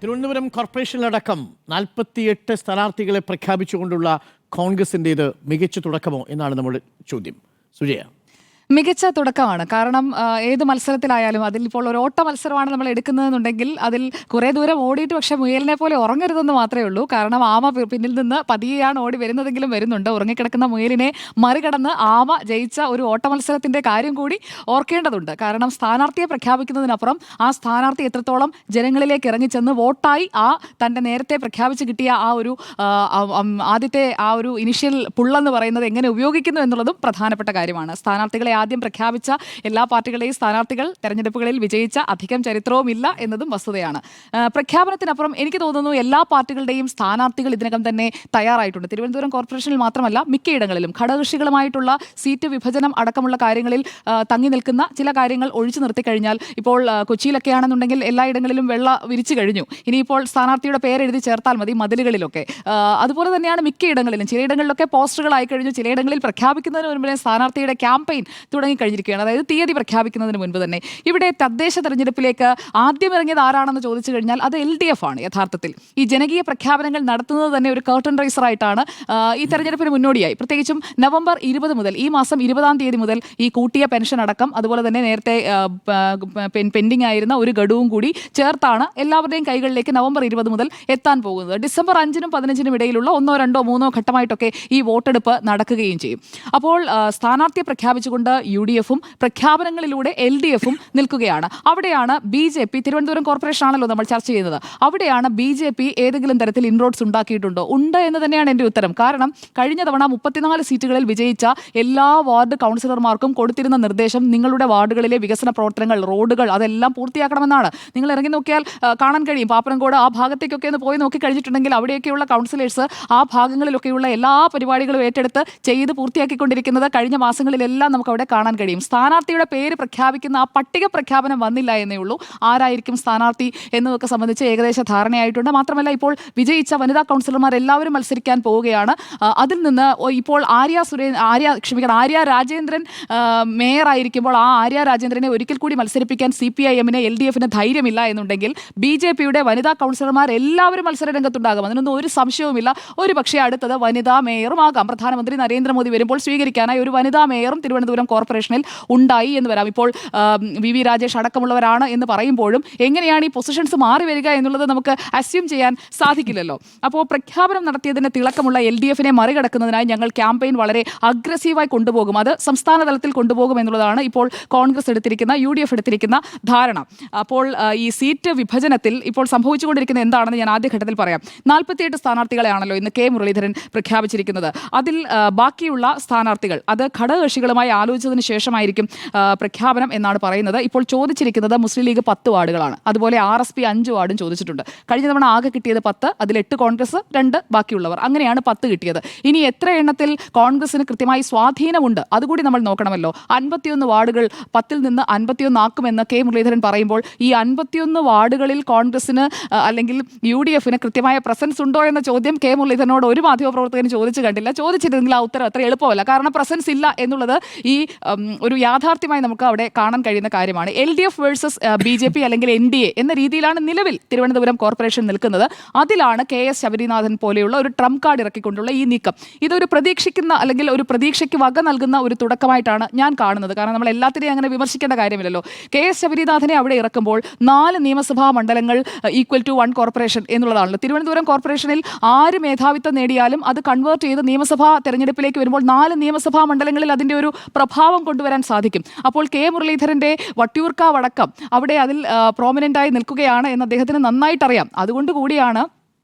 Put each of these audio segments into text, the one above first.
തിരുവനന്തപുരം കോർപ്പറേഷനിലടക്കം 48 സ്ഥാനാർത്ഥികളെ പ്രഖ്യാപിച്ചുകൊണ്ടുള്ള കോൺഗ്രസിൻ്റേത് മികച്ച തുടക്കമോ എന്നാണ് നമ്മുടെ ചോദ്യം. സുജയ, മികച്ച തുടക്കമാണ്. കാരണം ഏത് മത്സരത്തിലായാലും അതിലിപ്പോൾ ഒരു ഓട്ട മത്സരമാണ് നമ്മൾ എടുക്കുന്നതെന്നുണ്ടെങ്കിൽ അതിൽ കുറേ ദൂരം ഓടിയിട്ട് പക്ഷേ മുയലിനെ പോലെ ഉറങ്ങരുതെന്ന് മാത്രമേ ഉള്ളൂ. കാരണം ആമ പിന്നിൽ നിന്ന് പതിയെയാണ് ഓടി വരുന്നതെങ്കിലും വരുന്നുണ്ട്. ഉറങ്ങിക്കിടക്കുന്ന മുയലിനെ മറികടന്ന് ആമ ജയിച്ച ഒരു ഓട്ട മത്സരത്തിൻ്റെ കാര്യം കൂടി ഓർക്കേണ്ടതുണ്ട്. കാരണം സ്ഥാനാർത്ഥിയെ പ്രഖ്യാപിക്കുന്നതിനപ്പുറം ആ സ്ഥാനാർത്ഥി എത്രത്തോളം ജനങ്ങളിലേക്ക് ഇറങ്ങിച്ചെന്ന് വോട്ടായി തൻ്റെ നേരത്തെ പ്രഖ്യാപിച്ച് കിട്ടിയ ആ ഒരു ആദ്യത്തെ ആ ഒരു ഇനിഷ്യൽ പുള്ളെന്ന് പറയുന്നത് എങ്ങനെ ഉപയോഗിക്കുന്നു എന്നുള്ളതും പ്രധാനപ്പെട്ട കാര്യമാണ്. സ്ഥാനാർത്ഥികളെ ആദ്യം പ്രഖ്യാപിച്ച എല്ലാ പാർട്ടികളെയും സ്ഥാനാർത്ഥികൾ തെരഞ്ഞെടുപ്പുകളിൽ വിജയിച്ച അധികം ചരിത്രവും ഇല്ല എന്നതും വസ്തുതയാണ്. പ്രഖ്യാപനത്തിനപ്പുറം എനിക്ക് തോന്നുന്നു എല്ലാ പാർട്ടികളുടെയും സ്ഥാനാർത്ഥികൾ ഇതിനകം തന്നെ തയ്യാറായിട്ടുണ്ട്. തിരുവനന്തപുരം കോർപ്പറേഷനിൽ മാത്രമല്ല മിക്കയിടങ്ങളിലും ഘടകകക്ഷികളുമായിട്ടുള്ള സീറ്റ് വിഭജനം അടക്കമുള്ള കാര്യങ്ങളിൽ തങ്ങി നിൽക്കുന്ന ചില കാര്യങ്ങൾ ഒഴിച്ചു നിർത്തിക്കഴിഞ്ഞാൽ ഇപ്പോൾ കൊച്ചിയിലൊക്കെയാണെന്നുണ്ടെങ്കിൽ എല്ലായിടങ്ങളിലും വെള്ള വിരിച്ചു കഴിഞ്ഞു. ഇനിയിപ്പോൾ സ്ഥാനാർത്ഥിയുടെ പേരെഴുതി ചേർത്താൽ മതി മതിലുകളിലൊക്കെ. അതുപോലെ തന്നെയാണ് മിക്കയിടങ്ങളിലും. ചിലയിടങ്ങളിലൊക്കെ പോസ്റ്ററുകളായി കഴിഞ്ഞു. ചിലയിടങ്ങളിൽ പ്രഖ്യാപിക്കുന്നതിന് മുൻപേ സ്ഥാനാർത്ഥിയുടെ ക്യാമ്പയിൻ തുടങ്ങിക്കഴിഞ്ഞിരിക്കുകയാണ്. അതായത് തീയതി പ്രഖ്യാപിക്കുന്നതിന് മുൻപ് തന്നെ. ഇവിടെ തദ്ദേശ തെരഞ്ഞെടുപ്പിലേക്ക് ആദ്യം ഇറങ്ങിയത് ആരാണെന്ന് ചോദിച്ചു കഴിഞ്ഞാൽ അത് LDF ആണ്. യഥാർത്ഥത്തിൽ ഈ ജനകീയ പ്രഖ്യാപനങ്ങൾ നടത്തുന്നത് തന്നെ ഒരു കർട്ടൻ റൈസറായിട്ടാണ് ഈ തെരഞ്ഞെടുപ്പിന് മുന്നോടിയായി. പ്രത്യേകിച്ചും നവംബർ 20 മുതൽ ഈ മാസം 20-ാം തീയതി മുതൽ ഈ കൂട്ടിയ പെൻഷൻ അടക്കം അതുപോലെ തന്നെ നേരത്തെ പെൻഡിംഗ് ആയിരുന്ന ഒരു ഗഡുവും കൂടി ചേർത്താണ് എല്ലാവരുടെയും കൈകളിലേക്ക് നവംബർ 20 മുതൽ എത്താൻ പോകുന്നത്. ഡിസംബർ 5-നും 15-നും ഇടയിലുള്ള 1, 2, 3 ഘട്ടമായിട്ടൊക്കെ ഈ വോട്ടെടുപ്പ് നടക്കുകയും ചെയ്യും. അപ്പോൾ സ്ഥാനാർത്ഥിയെ പ്രഖ്യാപിച്ചുകൊണ്ട് UDF-ഉം പ്രഖ്യാപനങ്ങളിലൂടെ LDF-ഉം നിൽക്കുകയാണ്. അവിടെയാണ് BJP, തിരുവനന്തപുരം കോർപ്പറേഷൻ ആണല്ലോ നമ്മൾ ചർച്ച ചെയ്യുന്നത്, അവിടെയാണ് BJP ഏതെങ്കിലും തരത്തിൽ ഇൻറോഡ്സ് ഉണ്ടാക്കിയിട്ടുണ്ടോ? ഉണ്ട് എന്ന് തന്നെയാണ് എൻ്റെ ഉത്തരം. കാരണം കഴിഞ്ഞ തവണ 34 സീറ്റുകളിൽ വിജയിച്ച എല്ലാ വാർഡ് കൗൺസിലർമാർക്കും കൊടുത്തിരുന്ന നിർദ്ദേശം നിങ്ങളുടെ വാർഡുകളിലെ വികസന പ്രവർത്തനങ്ങൾ, റോഡുകൾ അതെല്ലാം പൂർത്തിയാക്കണമെന്നാണ്. നിങ്ങൾ ഇറങ്ങി നോക്കിയാൽ കാണാൻ കഴിയും. പാപ്പനംകോട് ആ ഭാഗത്തേക്കൊക്കെ ഒന്ന് പോയി നോക്കി കഴിഞ്ഞിട്ടുണ്ടെങ്കിൽ അവിടെയൊക്കെയുള്ള കൗൺസിലേഴ്സ് ആ ഭാഗങ്ങളിലൊക്കെയുള്ള എല്ലാ പരിപാടികളും ഏറ്റെടുത്ത് ചെയ്ത് പൂർത്തിയാക്കിക്കൊണ്ടിരിക്കുന്നത് കഴിഞ്ഞ മാസങ്ങളിലെല്ലാം നമുക്ക് അവിടെ കാണാൻ കഴിയും. സ്ഥാനാർത്ഥിയുടെ പേര് പ്രഖ്യാപിക്കുന്ന ആ പട്ടിക പ്രഖ്യാപനം വന്നില്ല എന്നേ ഉള്ളൂ. ആരായിരിക്കും സ്ഥാനാർത്ഥി എന്നതൊക്കെ സംബന്ധിച്ച് ഏകദേശ ധാരണയായിട്ടുണ്ട്. മാത്രമല്ല ഇപ്പോൾ വിജയിച്ച വനിതാ കൗൺസിലർമാർ എല്ലാവരും മത്സരിക്കാൻ പോവുകയാണ്. അതിൽ നിന്ന് ഇപ്പോൾ ആര്യ രാജേന്ദ്രൻ മേയറായിരിക്കുമ്പോൾ ആ ആര്യ രാജേന്ദ്രനെ ഒരിക്കൽ കൂടി മത്സരിപ്പിക്കാൻ CPIM-ന് LDF-ന് ധൈര്യമില്ല എന്നുണ്ടെങ്കിൽ BJP-യുടെ വനിതാ കൗൺസിലർമാർ എല്ലാവരും മത്സര രംഗത്തുണ്ടാകും. അതിനൊന്നും ഒരു സംശയവുമില്ല. ഒരു പക്ഷേ അടുത്തത് വനിതാ മേയറും ആകാം. പ്രധാനമന്ത്രി നരേന്ദ്രമോദി വരുമ്പോൾ സ്വീകരിക്കാനായി ഒരു വനിതാ മേയറും തിരുവനന്തപുരം കോർപ്പറേഷനിൽ ഉണ്ടായി എന്ന് വരാം. ഇപ്പോൾ VV രാജേഷ് അടക്കമുള്ളവരാണ് എന്ന് പറയുമ്പോഴും എങ്ങനെയാണ് ഈ പൊസിഷൻസ് മാറി വരിക എന്നുള്ളത് നമുക്ക് അസ്യൂം ചെയ്യാൻ സാധിക്കില്ലല്ലോ. അപ്പോൾ പ്രഖ്യാപനം നടത്തിയതിന് തിളക്കമുള്ള LDF-നെ മറികടക്കുന്നതിനായി ഞങ്ങൾ ക്യാമ്പയിൻ വളരെ അഗ്രസീവായി കൊണ്ടുപോകും. അത് സംസ്ഥാന തലത്തിൽ കൊണ്ടുപോകും എന്നുള്ളതാണ് ഇപ്പോൾ കോൺഗ്രസ് എടുത്തിരിക്കുന്ന UDF എടുത്തിരിക്കുന്ന ധാരണ. അപ്പോൾ ഈ സീറ്റ് വിഭജനത്തിൽ ഇപ്പോൾ സംഭവിച്ചുകൊണ്ടിരിക്കുന്നത് എന്താണെന്ന് ഞാൻ ആദ്യഘട്ടത്തിൽ പറയാം. 48 സ്ഥാനാർത്ഥികളെയാണല്ലോ ഇന്ന് K മുരളീധരൻ പ്രഖ്യാപിച്ചിരിക്കുന്നത്. അതിൽ ബാക്കിയുള്ള സ്ഥാനാർത്ഥികൾ അത് ഘടകകക്ഷികളുമായി ആലോചിച്ചതിന് ശേഷമായിരിക്കും പ്രഖ്യാപനം എന്നാണ് പറയുന്നത്. ഇപ്പോൾ ചോദിച്ചിരിക്കുന്നത് മുസ്ലിം ലീഗ് 10 വാർഡുകളാണ്. അതുപോലെ RSP 5 വാർഡും ചോദിച്ചിട്ടുണ്ട്. കഴിഞ്ഞ തവണ ആകെ കിട്ടിയത് 10, അതിൽ 8 കോൺഗ്രസ്, 2 ബാക്കിയുള്ളവർ, അങ്ങനെയാണ് 10 കിട്ടിയത്. ഇനി എത്ര എണ്ണത്തിൽ കോൺഗ്രസിന് കൃത്യമായി സ്വാധീനമുണ്ട് അതുകൂടി നമ്മൾ നോക്കണമല്ലോ. 51 വാർഡുകൾ 10-ൽ നിന്ന് 51 ആക്കുമെന്ന് K മുരളീധരൻ പറയുമ്പോൾ ഈ 51 വാർഡുകളിൽ കോൺഗ്രസിന് അല്ലെങ്കിൽ UDF-ന് കൃത്യമായ പ്രസൻസ് ഉണ്ടോ എന്ന ചോദ്യം K മുരളീധരനോട് ഒരു മാധ്യമപ്രവർത്തകനും ചോദിച്ചു കണ്ടില്ല. ചോദിച്ചിരുന്നെങ്കിൽ ആ ഉത്തരം അത്ര എളുപ്പമല്ല. കാരണം പ്രസൻസ് ഇല്ല എന്നുള്ളത് ഈ ഒരു യാഥാർത്ഥ്യമായി നമുക്ക് അവിടെ കാണാൻ കഴിയുന്ന കാര്യമാണ്. LDF വേഴ്സസ് BJP അല്ലെങ്കിൽ NDA എന്ന രീതിയിലാണ് നിലവിൽ തിരുവനന്തപുരം കോർപ്പറേഷൻ നിൽക്കുന്നത്. അതിലാണ് KS ശബരിനാഥൻ പോലെയുള്ള ഒരു ട്രംപ് കാർഡ് ഇറക്കിക്കൊണ്ടുള്ള ഈ നീക്കം. ഇതൊരു പ്രതീക്ഷിക്കുന്ന അല്ലെങ്കിൽ ഒരു പ്രതീക്ഷയ്ക്ക് വക നൽകുന്ന ഒരു തുടക്കമായിട്ടാണ് ഞാൻ കാണുന്നത്. കാരണം നമ്മൾ എല്ലാത്തിനെയും അങ്ങനെ വിമർശിക്കേണ്ട കാര്യമില്ലല്ലോ. KS ശബരിനാഥനെ അവിടെ ഇറക്കുമ്പോൾ 4 നിയമസഭാ മണ്ഡലങ്ങൾ = 1 കോർപ്പറേഷൻ എന്നുള്ളതാണല്ലോ. തിരുവനന്തപുരം കോർപ്പറേഷനിൽ ആര് മേധാവിത്വം നേടിയാലും അത് കൺവേർട്ട് ചെയ്ത് നിയമസഭാ തെരഞ്ഞെടുപ്പിലേക്ക് വരുമ്പോൾ 4 നിയമസഭാ മണ്ഡലങ്ങളിൽ അതിൻ്റെ ഒരു പ്രഭാവം കൊണ്ടുവരാൻ സാധിക്കും. അപ്പോൾ K മുരളീധരൻ്റെ വട്ടിയൂർക്കാവ് അടക്കം അവിടെ അതിൽ പ്രോമിനൻ്റായി നിൽക്കുകയാണ് എന്ന് അദ്ദേഹത്തിന് നന്നായിട്ടറിയാം. അതുകൊണ്ട് കൂടിയാണ്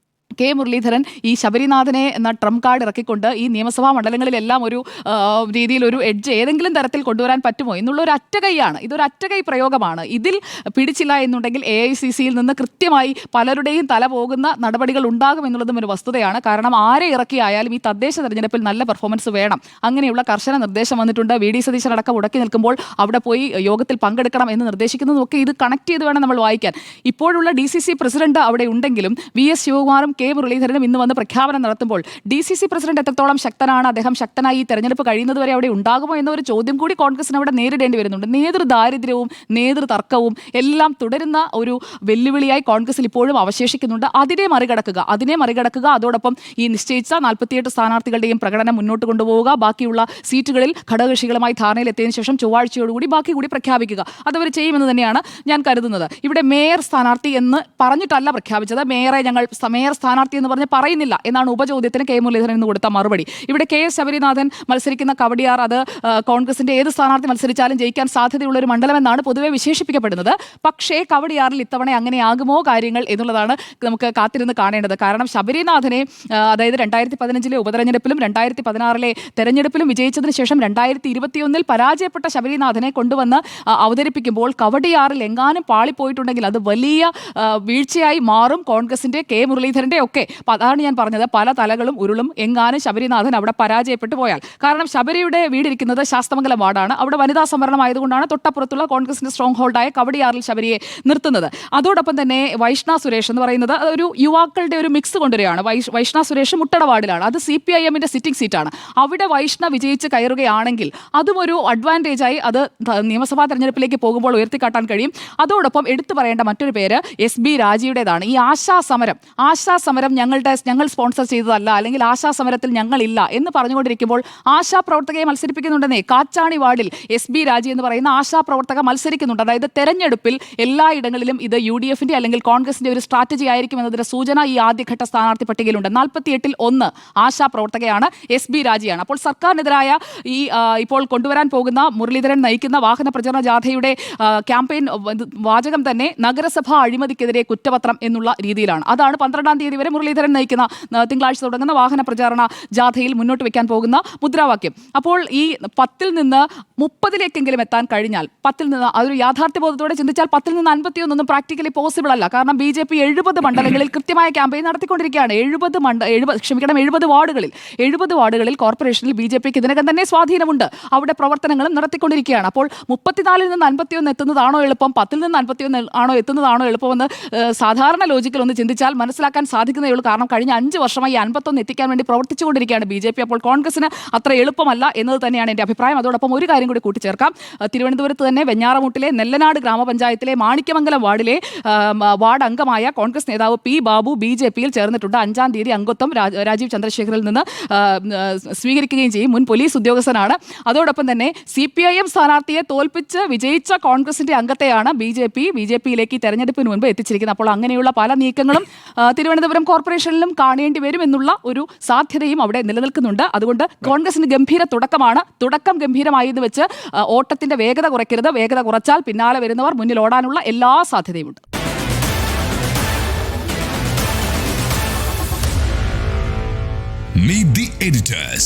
K മുരളീധരൻ ഈ ശബരിനാഥനെ എന്ന ട്രംപ് കാർഡ് ഇറക്കിക്കൊണ്ട് ഈ നിയമസഭാ മണ്ഡലങ്ങളിലെല്ലാം ഒരു രീതിയിൽ ഒരു എഡ്ജ് ഏതെങ്കിലും തരത്തിൽ കൊണ്ടുവരാൻ പറ്റുമോ എന്നുള്ള ഒരു അറ്റകൈയാണ്. ഇതൊരു അറ്റകൈ പ്രയോഗമാണ്. ഇതിൽ പിടിച്ചില്ല എന്നുണ്ടെങ്കിൽ AICC-യിൽ നിന്ന് കൃത്യമായി പലരുടെയും തല പോകുന്ന നടപടികൾ ഉണ്ടാകും എന്നുള്ളതും ഒരു വസ്തുതയാണ്. കാരണം ആരെ ഇറക്കിയായാലും ഈ തദ്ദേശ തെരഞ്ഞെടുപ്പിൽ നല്ല പെർഫോമൻസ് വേണം. അങ്ങനെയുള്ള കർശന നിർദ്ദേശം വന്നിട്ടുണ്ട്. VD സതീശൻ അടക്കം ഉടക്കി നിൽക്കുമ്പോൾ അവിടെ പോയി യോഗത്തിൽ പങ്കെടുക്കണം എന്ന് നിർദ്ദേശിക്കുന്നതൊക്കെ ഇത് കണക്ട് ചെയ്ത് വേണം നമ്മൾ വായിക്കാൻ. ഇപ്പോഴുള്ള DCC പ്രസിഡന്റ് അവിടെ ഉണ്ടെങ്കിലും VS ശിവകുമാറും കെ മുരളീധരനും ഇന്ന് വന്ന് പ്രഖ്യാപനം നടത്തുമ്പോൾ DCC പ്രസിഡന്റ് എത്രത്തോളം ശക്തനാണ്, അദ്ദേഹം ശക്തനായി ഈ തെരഞ്ഞെടുപ്പ് കഴിയുന്നതുവരെ അവിടെ ഉണ്ടാകുമോ എന്നൊരു ചോദ്യം കൂടി കോൺഗ്രസിന് അവിടെ നേരിടേണ്ടി വരുന്നുണ്ട്. നേതൃദാരിദ്ര്യവും നേതൃതർക്കവും എല്ലാം തുടരുന്ന ഒരു വെല്ലുവിളിയായി കോൺഗ്രസിൽ ഇപ്പോഴും അവശേഷിക്കുന്നുണ്ട്. അതിനെ മറികടക്കുക, അതോടൊപ്പം ഈ നിശ്ചയിച്ച 48 സ്ഥാനാർത്ഥികളുടെയും പ്രകടനം മുന്നോട്ട് കൊണ്ടുപോവുക, ബാക്കിയുള്ള സീറ്റുകളിൽ ഘടകകക്ഷികളുമായി ധാരണയിലെത്തിയതിനു ശേഷം ചൊവ്വാഴ്ചയോടുകൂടി ബാക്കി കൂടി പ്രഖ്യാപിക്കുക. അതവർ ചെയ്യുമെന്ന് തന്നെയാണ് ഞാൻ കരുതുന്നത്. ഇവിടെ മേയർ സ്ഥാനാർത്ഥി എന്ന് പറഞ്ഞിട്ടല്ല പ്രഖ്യാപിച്ചത്. മേയർ സ്ഥാനാർത്ഥി എന്ന് പറഞ്ഞ് പറയുന്നില്ല എന്നാണ് ഉപചോദ്യത്തിന് കെ മുരളീധരൻ എന്ന് കൊടുത്ത മറുപടി. ഇവിടെ KS ശബരിനാഥൻ മത്സരിക്കുന്ന കവടിയാർ അത് കോൺഗ്രസിന്റെ ഏത് സ്ഥാനാർത്ഥി മത്സരിച്ചാലും ജയിക്കാൻ സാധ്യതയുള്ള ഒരു മണ്ഡലമെന്നാണ് പൊതുവെ വിശേഷിപ്പിക്കപ്പെടുന്നത്. പക്ഷേ കവടിയാറിൽ ഇത്തവണ അങ്ങനെയാകുമോ കാര്യങ്ങൾ എന്നുള്ളതാണ് നമുക്ക് കാത്തിരുന്ന് കാണേണ്ടത്. കാരണം ശബരിനാഥനെ അതായത് 2015 ഉപതെരഞ്ഞെടുപ്പിലും 2016 തെരഞ്ഞെടുപ്പിലും വിജയിച്ചതിന് ശേഷം 2021 പരാജയപ്പെട്ട ശബരിനാഥനെ കൊണ്ടുവന്ന് അവതരിപ്പിക്കുമ്പോൾ കവടിയാറിൽ എങ്ങാനും പാളിപ്പോയിട്ടുണ്ടെങ്കിൽ അത് വലിയ വീഴ്ചയായി മാറും കോൺഗ്രസിന്റെ കെ മുരളീധരന്റെ ഒക്കെ. അതാണ് ഞാൻ പറഞ്ഞത്, പല തലകളും ഉരുളും എങ്ങാനും ശബരിനാഥൻ അവിടെ പരാജയപ്പെട്ടു പോയാൽ. കാരണം ശബരിയുടെ വീടിരിക്കുന്നത് ശാസ്തമംഗലം വാർഡാണ്. അവിടെ വനിതാ സംവരണം ആയതുകൊണ്ടാണ് തൊട്ടപ്പുറത്തുള്ള കോൺഗ്രസിന്റെ സ്ട്രോങ് ഹോൾഡായ കവടിയാറിൽ ശബരിയെ നിർത്തുന്നത്. അതോടൊപ്പം തന്നെ വൈഷ്ണ സുരേഷ് എന്ന് പറയുന്നത് ഒരു യുവാക്കളുടെ ഒരു മിക്സ് കൊണ്ടുവരികയാണ്. വൈഷ്ണ സുരേഷ് മുട്ടട വാർഡിലാണ്, അത് CPIM-ന്റെ സിറ്റിംഗ് സീറ്റാണ്. അവിടെ വൈഷ്ണ വിജയിച്ച് കയറുകയാണെങ്കിൽ അതും ഒരു അഡ്വാൻറ്റേജായി അത് നിയമസഭാ തെരഞ്ഞെടുപ്പിലേക്ക് പോകുമ്പോൾ ഉയർത്തിക്കാട്ടാൻ കഴിയും. അതോടൊപ്പം എടുത്തു പറയേണ്ട മറ്റൊരു പേര് SB രാജിയുടേതാണ്. ഈ ആശാസമരം ഞങ്ങൾ സ്പോൺസർ ചെയ്തതല്ല, അല്ലെങ്കിൽ ആശാസമരത്തിൽ ഞങ്ങളില്ല എന്ന് പറഞ്ഞുകൊണ്ടിരിക്കുമ്പോൾ ആശാപ്രവർത്തകയെ മത്സരിപ്പിക്കുന്നുണ്ടെന്നേ. കാച്ചാണി വാർഡിൽ SB രാജി എന്ന് പറയുന്ന ആശാപ്രവർത്തക മത്സരിക്കുന്നുണ്ട്. അതായത് തെരഞ്ഞെടുപ്പിൽ എല്ലായിടങ്ങളിലും ഇത് UDF-ന്റെ അല്ലെങ്കിൽ കോൺഗ്രസിന്റെ ഒരു സ്ട്രാറ്റജി ആയിരിക്കും എന്നതിന്റെ സൂചന ഈ ആദ്യഘട്ട സ്ഥാനാർത്ഥി പട്ടികയിലുണ്ട്. 48-ൽ 1 ആശാപ്രവർത്തകയാണ്, SB രാജിയാണ്. അപ്പോൾ സർക്കാരിനെതിരായ ഈ ഇപ്പോൾ കൊണ്ടുവരാൻ പോകുന്ന മുരളീധരൻ നയിക്കുന്ന വാഹന പ്രചരണ ജാഥയുടെ ക്യാമ്പയിൻ വാചകം തന്നെ നഗരസഭാ അഴിമതിക്കെതിരെ കുറ്റപത്രം എന്നുള്ള രീതിയിലാണ്. അതാണ് 12-ാം തീയതി വരെ മുരളീധരൻ നയിക്കുന്ന തിങ്കളാഴ്ച തുടങ്ങുന്ന വാഹന പ്രചാരണ ജാഥയിൽ മുന്നോട്ട് വെക്കാൻ പോകുന്ന മുദ്രാവാക്യം. അപ്പോൾ ഈ 10-ൽ നിന്ന് 30-ലേക്കെങ്കിലും എത്താൻ കഴിഞ്ഞാൽ, 10-ൽ നിന്ന് അതൊരു യാഥാർത്ഥ്യബോധത്തോടെ ചിന്തിച്ചാൽ 10-ൽ നിന്ന് 51 ഒന്നും പ്രാക്ടിക്കലി പോസിബിൾ അല്ല. കാരണം BJP 70 മണ്ഡലങ്ങളിൽ കൃത്യമായ ക്യാമ്പയിൻ നടത്തിക്കൊണ്ടിരിക്കുകയാണ്. 70 വാർഡുകളിൽ കോർപ്പറേഷനിൽ BJPക്ക് ഇതിനകം തന്നെ സ്വാധീനമുണ്ട്. അവിടെ പ്രവർത്തനങ്ങളും നടത്തിക്കൊണ്ടിരിക്കുകയാണ്. അപ്പോൾ 34-ൽ നിന്ന് 51 എത്തുന്നതാണോ എളുപ്പം, 10-ൽ നിന്ന് 51 എത്തുന്നതാണോ എളുപ്പമെന്ന് സാധാരണ ലോജിക്കൽ ഒന്ന് ചിന്തിച്ചാൽ മനസ്സിലാക്കാൻ സാധിക്കുന്നേ ഉള്ളൂ. കാരണം കഴിഞ്ഞ 5 വർഷമായി 51 എത്തിക്കാൻ വേണ്ടി പ്രവർത്തിച്ചുകൊണ്ടിരിക്കുകയാണ് BJP. അപ്പോൾ കോൺഗ്രസിന് അത്ര എളുപ്പമല്ല എന്നത് തന്നെയാണ് എൻ്റെ അഭിപ്രായം. അതോടൊപ്പം ഒരു കാര്യം കൂടി കൂട്ടിച്ചേർക്കാം. തിരുവനന്തപുരത്ത് തന്നെ വെഞ്ഞാറമൂട്ടിലെ നെല്ലനാട് ഗ്രാമപഞ്ചായത്തിലെ മാണിക്യമംഗലം വാർഡിലെ വാർഡ് അംഗമായ കോൺഗ്രസ് നേതാവ് P. ബാബു BJP-യിൽ ചേർന്നിട്ടുണ്ട്. 5-ാം തീയതി അംഗത്വം രാജീവ് ചന്ദ്രശേഖറിൽ നിന്ന് സ്വീകരിക്കുകയും ചെയ്യും. മുൻ പോലീസ് ഉദ്യോഗസ്ഥനാണ്. അതോടൊപ്പം തന്നെ CPIM സ്ഥാനാർത്ഥിയെ തോൽപ്പിച്ച് വിജയിച്ച കോൺഗ്രസിന്റെ അംഗത്തെയാണ് BJP-യിലേക്ക് തെരഞ്ഞെടുപ്പിന് മുൻപ് എത്തിച്ചിരിക്കുന്നത്. അപ്പോൾ അങ്ങനെയുള്ള പല നീക്കങ്ങളും തിരുവനന്തപുരം കോർപ്പറേഷനിലും കാണേണ്ടി വരും എന്നുള്ള ഒരു സാധ്യതയും അവിടെ നിലനിൽക്കുന്നുണ്ട്. അതുകൊണ്ട് കോൺഗ്രസിന് ഗംഭീര തുടക്കമാണ്. തുടക്കം ഗംഭീരമായി എന്ന് വെച്ച് ഓട്ടത്തിന്റെ വേഗത കുറയ്ക്കരുത്. വേഗത കുറച്ചാൽ പിന്നാലെ വരുന്നവർ മുന്നിൽ ഓടാനുള്ള എല്ലാ സാധ്യതയുമുണ്ട്. Meet the editors.